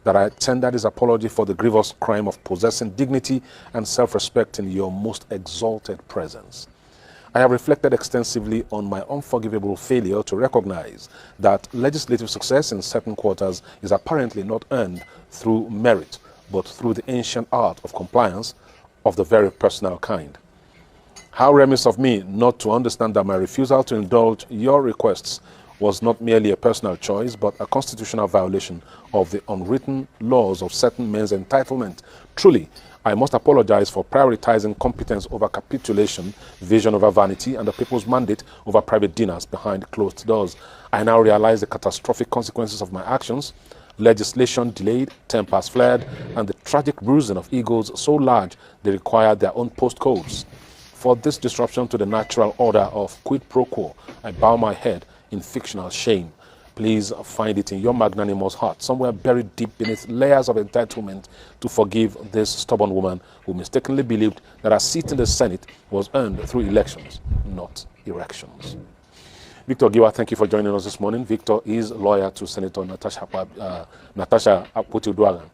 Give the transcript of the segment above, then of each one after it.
that I tender this apology for the grievous crime of possessing dignity and self-respect in your most exalted presence. I have reflected extensively on my unforgivable failure to recognize that legislative success in certain quarters is apparently not earned through merit, but through the ancient art of compliance of the very personal kind. How remiss of me not to understand that my refusal to indulge your requests was not merely a personal choice, but a constitutional violation of the unwritten laws of certain men's entitlement. Truly, I must apologize for prioritizing competence over capitulation, vision over vanity, and the people's mandate over private dinners behind closed doors. I now realize the catastrophic consequences of my actions. Legislation delayed, tempers flared, and the tragic bruising of egos so large they required their own postcodes. For this disruption to the natural order of quid pro quo, I bow my head in fictional shame. Please find it in your magnanimous heart, somewhere buried deep beneath layers of entitlement, to forgive this stubborn woman who mistakenly believed that her seat in the Senate was earned through elections, not erections. Victor Giwa, thank you for joining us this morning. Victor is lawyer to Senator Natasha Akpoti-Uduaghan.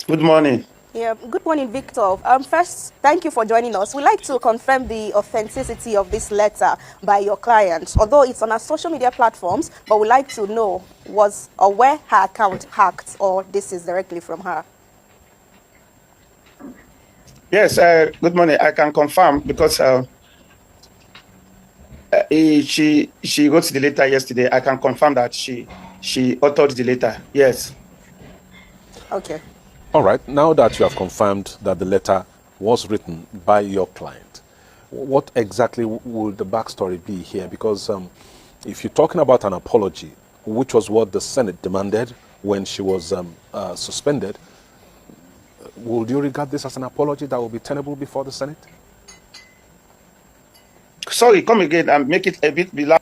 Good morning. Yeah, good morning, Victor. First, thank you for joining us. We'd like to confirm the authenticity of this letter by your client, although it's on our social media platforms, but we'd like to know was or where her account hacked, or this is directly from her. Yes, good morning. I can confirm because she wrote the letter yesterday. I can confirm that she authored the letter. Yes. Okay. All right, now that you have confirmed that the letter was written by your client, what exactly would the backstory be here? Because if you're talking about an apology, which was what the Senate demanded when she was suspended, would you regard this as an apology that will be tenable before the Senate? Sorry, come again and make it a bit below.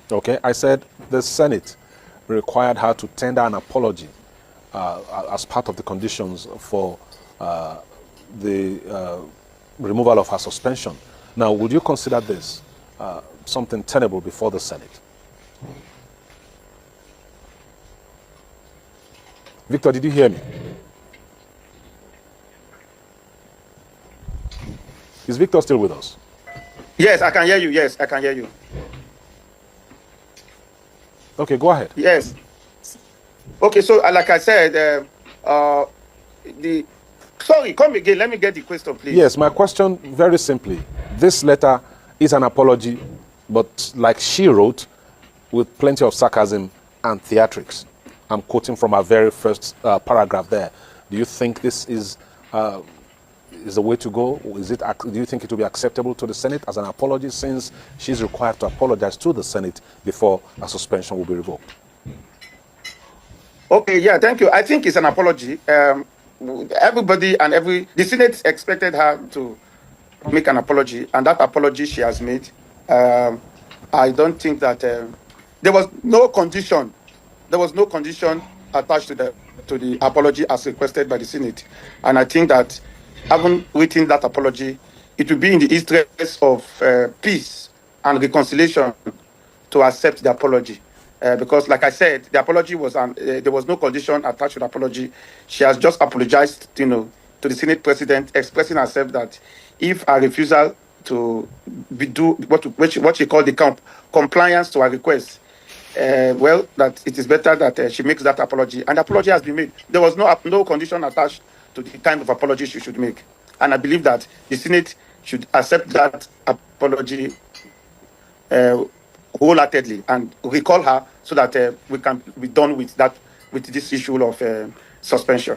Okay, I said the Senate required her to tender an apology as part of the conditions for the removal of her suspension. Now, would you consider this something tenable before the Senate? Victor, did you hear me? Is Victor still with us? Yes, I can hear you. Yes, I can hear you. Okay, go ahead. Yes. Okay, so like I said, sorry, come again. Let me get the question, please. Yes, my question very simply. This letter is an apology, but like she wrote, with plenty of sarcasm and theatrics. I'm quoting from our very first paragraph there. Do you think this is the way to go? Do you think it will be acceptable to the Senate as an apology, since she's required to apologize to the Senate before a suspension will be revoked? Okay, yeah, thank you. I think it's an apology. Everybody and the Senate expected her to make an apology, and that apology she has made. I don't think that there was no condition. There was no condition attached to the apology as requested by the Senate, and I think that having written that apology, it will be in the interest of peace and reconciliation to accept the apology. Because, like I said, the apology was there was no condition attached to the apology. She has just apologized, to the Senate President, expressing herself that if a refusal to do what she called the compliance to her request, well, that it is better that she makes that apology, and the apology has been made. There was no condition attached to the kind of apology she should make, and I believe that the Senate should accept that apology wholeheartedly and recall her so that we can be done with this issue of suspension.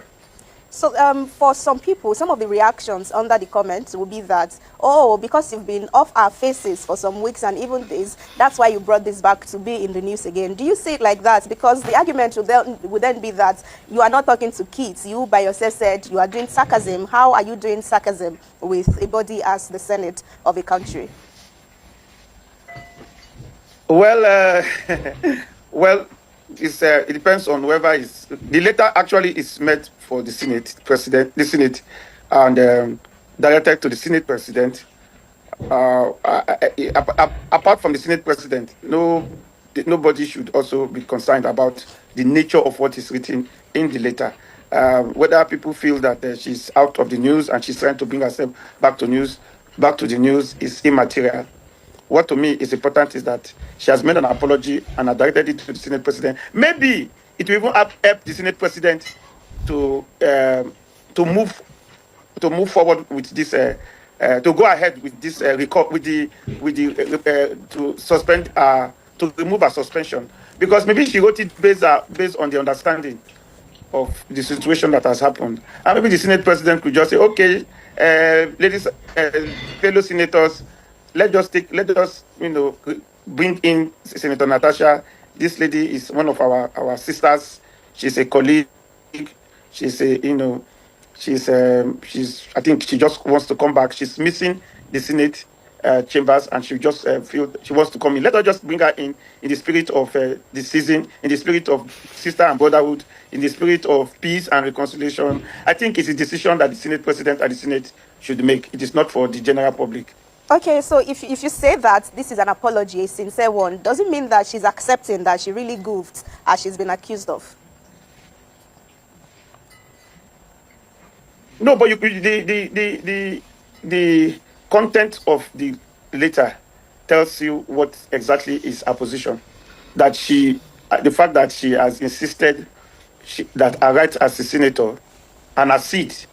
So for some people, some of the reactions under the comments will be that, oh, because you've been off our faces for some weeks and even days, that's why you brought this back to be in the news again. Do you see it like that? Because the argument would then be that you are not talking to kids. You by yourself said you are doing sarcasm. How are you doing sarcasm with a body as the Senate of a country? Well, well, it depends on whoever is. The letter actually is meant for the Senate and directed to the Senate President. Apart from the Senate President, no nobody should also be concerned about the nature of what is written in the letter. Whether people feel that she's out of the news and she's trying to bring herself back to the news is immaterial. What to me is important is that she has made an apology and has directed it to the Senate President. Maybe it will even help the Senate President to move forward with this, to go ahead with this to suspend, to remove her suspension, because maybe she wrote it based on the understanding of the situation that has happened, and maybe the Senate President could just say, okay, ladies, fellow senators, let us bring in Senator Natasha. This lady is one of our sisters. She's a colleague. She's she's I think she just wants to come back. She's missing the Senate chambers, and she just feel she wants to come in. Let us just bring her in the spirit of the season, in the spirit of sister and brotherhood, in the spirit of peace and reconciliation. I think it's a decision that the Senate President and the Senate should make. It is not for the general public. Okay, so if you say that this is an apology, a sincere one, does it mean that she's accepting that she really goofed as she's been accused of? No, but the content of the letter tells you what exactly is her position. That the fact that she has insisted that her right as a senator and her seat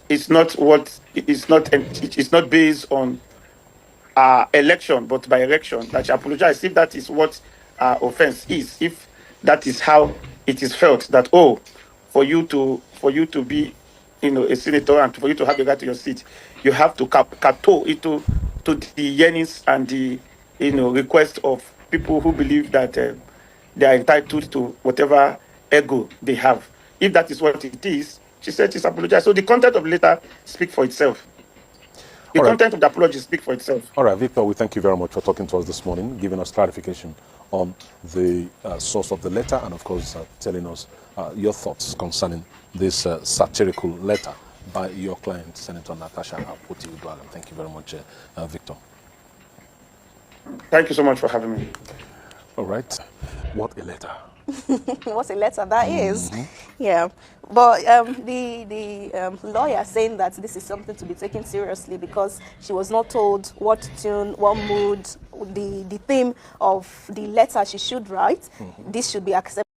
is not based on election, but by election. That she apologized if that is what offense is. If that is how it is felt, that for you to be a senator and for you to have the right to your seat, you have to kowtow to the yearnings and the request of people who believe that they are entitled to whatever ego they have. If that is what it is, she said she's apologized. So the content of the letter speaks for itself. The content of the apology speaks for itself. All right, Victor, we thank you very much for talking to us this morning, giving us clarification on the source of the letter, and of course telling us your thoughts concerning this satirical letter by your client, Senator Natasha Akpoti-Uduaghan. Thank you very much, Victor. Thank you so much for having me. All right. What a letter. What a letter that is. Yeah, but the lawyer saying that this is something to be taken seriously because she was not told what tune, what mood, the theme of the letter she should write. This should be accepted.